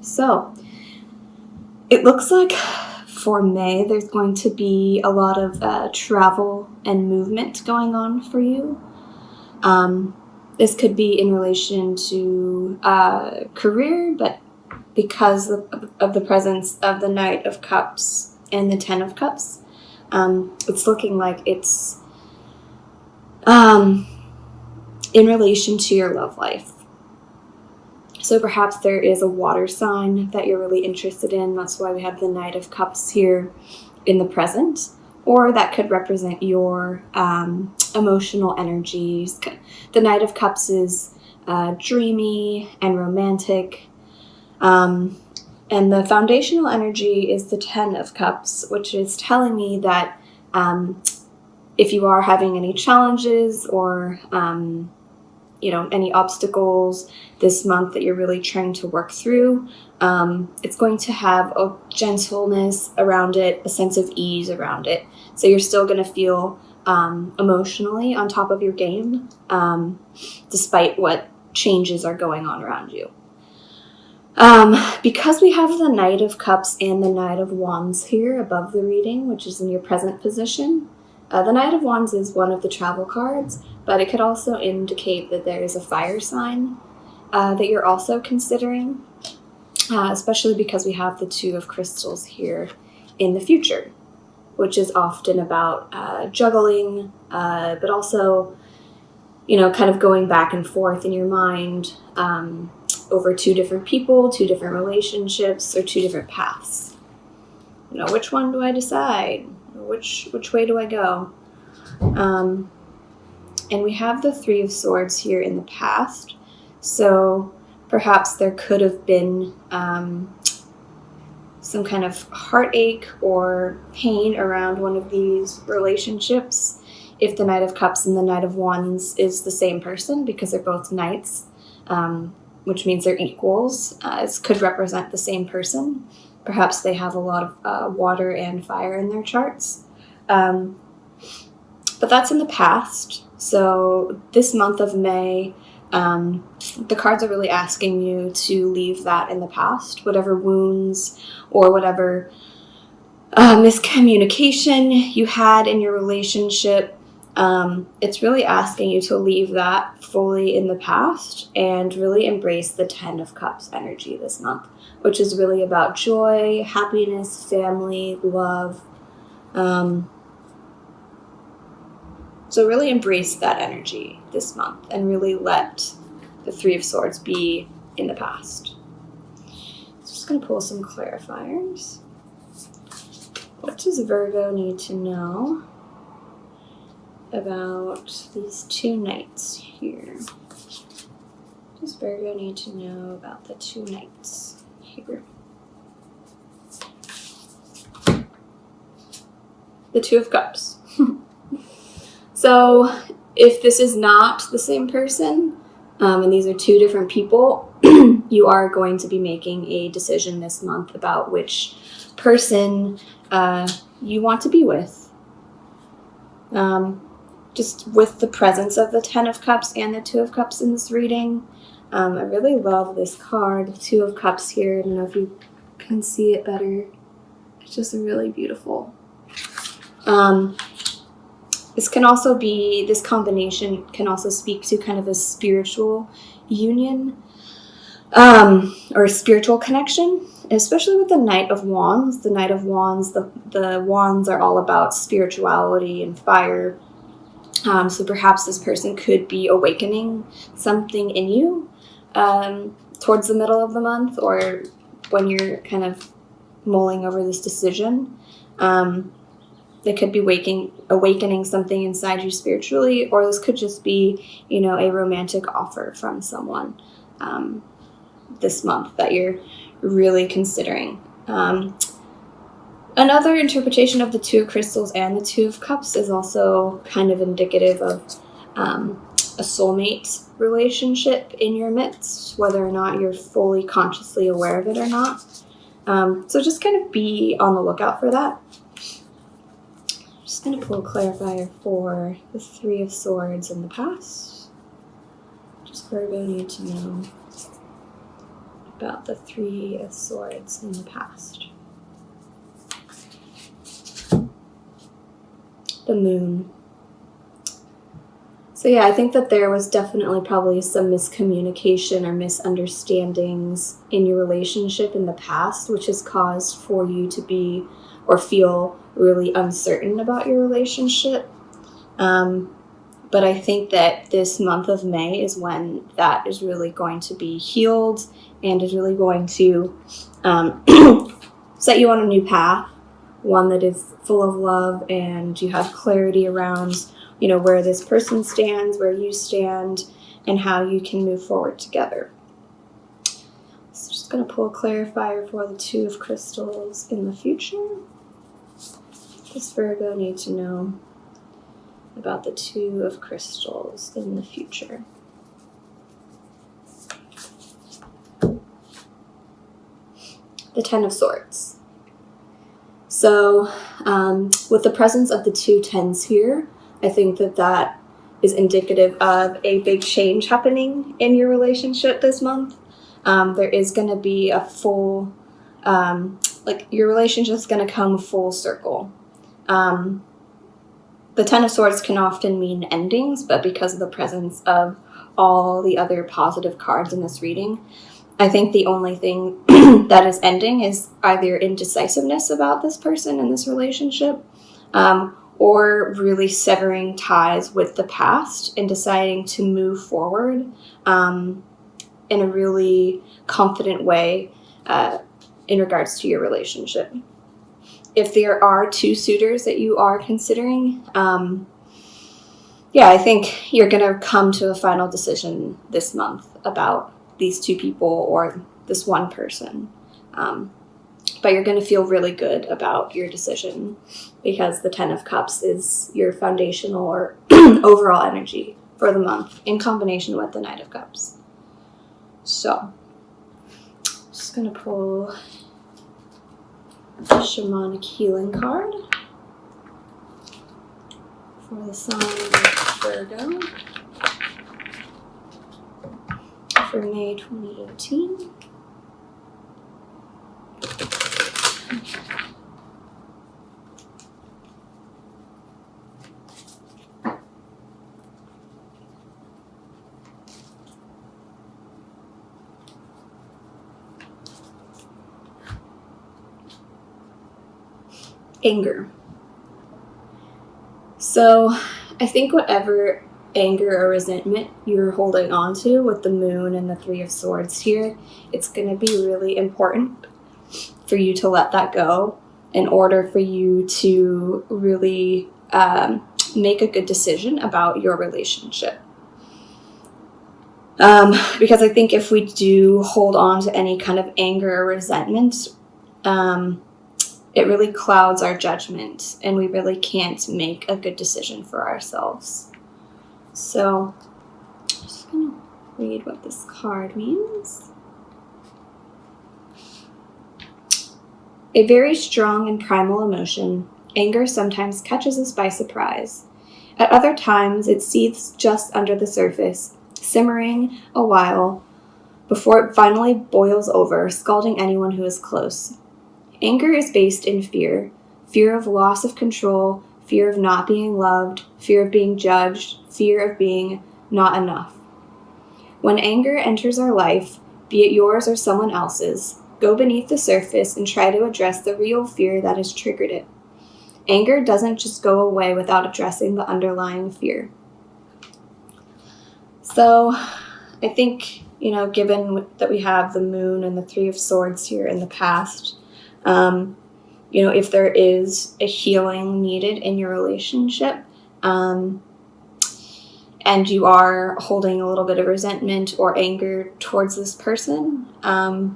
So it looks like for May, there's going to be a lot of travel and movement going on for you. This could be in relation to career, but because of the presence of the Knight of Cups and the Ten of Cups, it's looking like it's in relation to your love life. So perhaps there is a water sign that you're really interested in. That's why we have the Knight of Cups here in the present. Or that could represent your emotional energies. The Knight of Cups is dreamy and romantic. And the foundational energy is the Ten of Cups, which is telling me that if you are having any challenges or any obstacles this month that you're really trying to work through, it's going to have a gentleness around it, a sense of ease around it. So you're still going to feel emotionally on top of your game, despite what changes are going on around you. Because we have the Knight of Cups and the Knight of Wands here above the reading, which is in your present position, the Knight of Wands is one of the travel cards, but it could also indicate that there is a fire sign that you're also considering, especially because we have the Two of Crystals here in the future, which is often about juggling, but also, kind of going back and forth in your mind over two different people, two different relationships, or two different paths. Which one do I decide? Which way do I go? And we have the Three of Swords here in the past. So perhaps there could have been some kind of heartache or pain around one of these relationships if the Knight of Cups and the Knight of Wands is the same person, because they're both knights, which means they're equals. It could represent the same person. Perhaps they have a lot of water and fire in their charts. But that's in the past. So this month of May, the cards are really asking you to leave that in the past, whatever wounds or whatever miscommunication you had in your relationship. It's really asking you to leave that fully in the past and really embrace the Ten of Cups energy this month, which is really about joy, happiness, family, love. So really embrace that energy this month and really let the Three of Swords be in the past. So just going to pull some clarifiers. What does Virgo need to know about these two knights here? What does Virgo need to know about the two knights here? The Two of Cups. So if this is not the same person, and these are two different people, you are going to be making a decision this month about which person you want to be with. Just with the presence of the Ten of Cups and the Two of Cups in this reading, I really love this card, the Two of Cups here. I don't know if you can see it better. It's just really beautiful. This combination can also speak to kind of a spiritual union, or a spiritual connection, especially with the Knight of Wands. The Knight of Wands, the wands are all about spirituality and fire. So perhaps this person could be awakening something in you towards the middle of the month, or when you're kind of mulling over this decision. They could be awakening something inside you spiritually, or this could just be, a romantic offer from someone this month that you're really considering. Another interpretation of the Two of Crystals and the Two of Cups is also kind of indicative of a soulmate relationship in your midst, whether or not you're fully consciously aware of it or not. So just kind of be on the lookout for that. Just going to pull a clarifier for the Three of Swords in the past. Just Virgo need to know. about the Three of Swords in the past. The Moon. So yeah, I think that there was definitely probably some miscommunication or misunderstandings in your relationship in the past, which has caused for you to be or feel really uncertain about your relationship. But I think that this month of May is when that is really going to be healed and is really going to set you on a new path, one that is full of love, and you have clarity around, where this person stands, where you stand, and how you can move forward together. So just going to pull a clarifier for the Two of Crystals in the future. What does Virgo need to know about the Two of Crystals in the future? The Ten of Swords. So with the presence of the two tens here, I think that is indicative of a big change happening in your relationship this month. There is going to be a full, your relationship is going to come full circle. The Ten of Swords can often mean endings, but because of the presence of all the other positive cards in this reading, I think the only thing that is ending is either indecisiveness about this person and this relationship, or really severing ties with the past and deciding to move forward in a really confident way in regards to your relationship. If there are two suitors that you are considering, I think you're going to come to a final decision this month about these two people or this one person. But you're going to feel really good about your decision because the Ten of Cups is your foundational or overall energy for the month in combination with the Knight of Cups. So, just going to pull a shamanic healing card for the sign of Virgo for May 2018. Anger. So I think whatever anger or resentment you're holding on to with the Moon and the Three of Swords here, it's going to be really important for you to let that go in order for you to really make a good decision about your relationship. Because I think if we do hold on to any kind of anger or resentment, it really clouds our judgment and we really can't make a good decision for ourselves. So I'm just going to read what this card means. A very strong and primal emotion, anger sometimes catches us by surprise. At other times, it seethes just under the surface, simmering a while before it finally boils over, scalding anyone who is close. Anger is based in fear of loss of control, fear of not being loved, fear of being judged, fear of being not enough. When anger enters our life, be it yours or someone else's, go beneath the surface and try to address the real fear that has triggered it. Anger doesn't just go away without addressing the underlying fear. So I think, given that we have the Moon and the Three of Swords here in the past, if there is a healing needed in your relationship, and you are holding a little bit of resentment or anger towards this person, I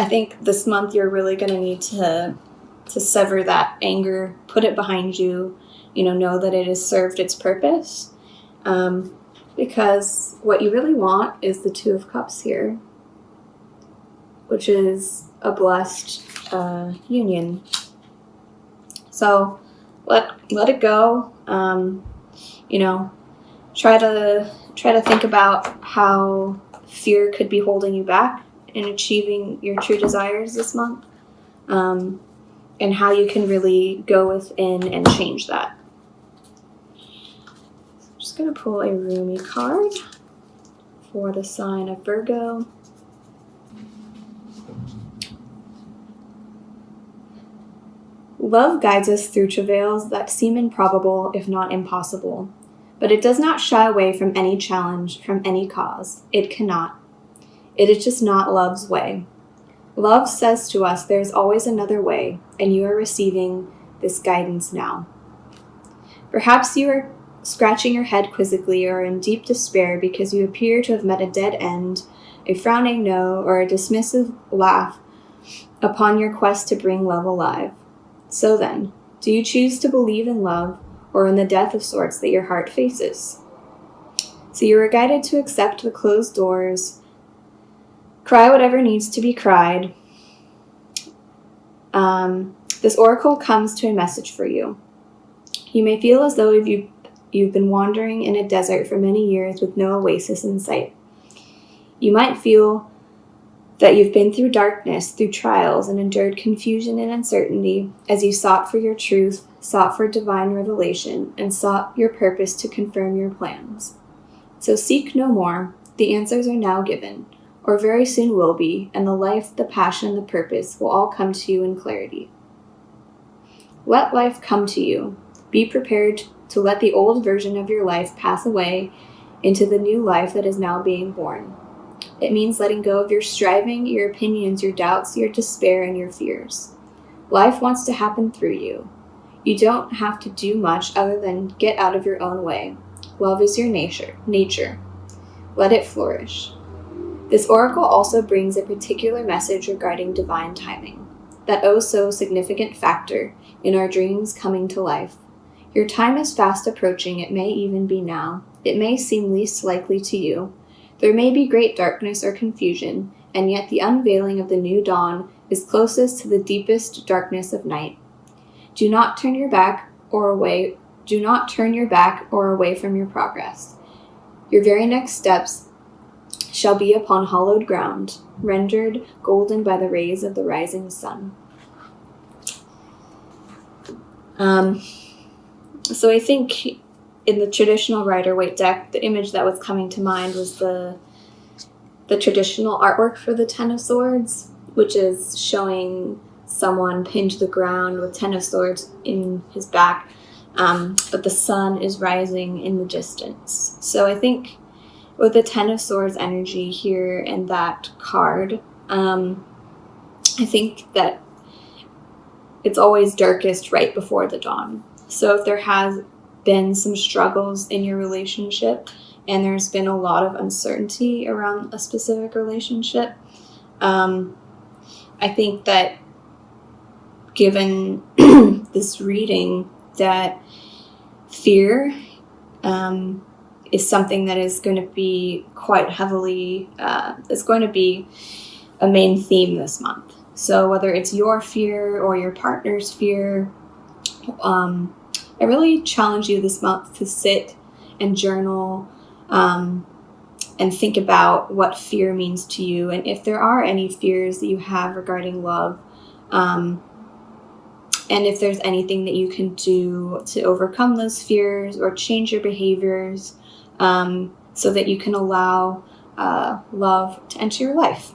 think this month you're really going to need to sever that anger, put it behind you, know that it has served its purpose, because what you really want is the Two of Cups here, which is a blessed union. So let it go. Try to think about how fear could be holding you back in achieving your true desires this month, and how you can really go within and change that. I'm just going to pull a Rumi card for the sign of Virgo. Love guides us through travails that seem improbable, if not impossible. But it does not shy away from any challenge, from any cause. It cannot. It is just not love's way. Love says to us there is always another way, and you are receiving this guidance now. Perhaps you are scratching your head quizzically or in deep despair because you appear to have met a dead end, a frowning no, or a dismissive laugh upon your quest to bring love alive. So then, do you choose to believe in love or in the death of sorts that your heart faces? So you are guided to accept the closed doors, cry whatever needs to be cried. This oracle comes to a message for you. You may feel as though you've been wandering in a desert for many years with no oasis in sight. You might feel that you've been through darkness, through trials, and endured confusion and uncertainty as you sought for your truth, sought for divine revelation, and sought your purpose to confirm your plans. So seek no more. The answers are now given, or very soon will be, and the life, the passion, the purpose will all come to you in clarity. Let life come to you. Be prepared to let the old version of your life pass away into the new life that is now being born. It means letting go of your striving, your opinions, your doubts, your despair, and your fears. Life wants to happen through you. You don't have to do much other than get out of your own way. Love is your nature. Let it flourish. This oracle also brings a particular message regarding divine timing, that oh so significant factor in our dreams coming to life. Your time is fast approaching. It may even be now. It may seem least likely to you. There may be great darkness or confusion, and yet the unveiling of the new dawn is closest to the deepest darkness of night. Do not turn your back or away from your progress. Your very next steps shall be upon hallowed ground, rendered golden by the rays of the rising sun. So I think in the traditional Rider-Waite deck, the image that was coming to mind was the traditional artwork for the Ten of Swords, which is showing someone pinned to the ground with Ten of Swords in his back, but the sun is rising in the distance. So I think with the Ten of Swords energy here and that card, I think that it's always darkest right before the dawn. So if there has been some struggles in your relationship and there's been a lot of uncertainty around a specific relationship, I think that given this reading, that fear is something that is going to be quite heavily, it's going to be a main theme this month. So whether it's your fear or your partner's fear, I really challenge you this month to sit and journal and think about what fear means to you, and if there are any fears that you have regarding love, and if there's anything that you can do to overcome those fears or change your behaviors so that you can allow love to enter your life.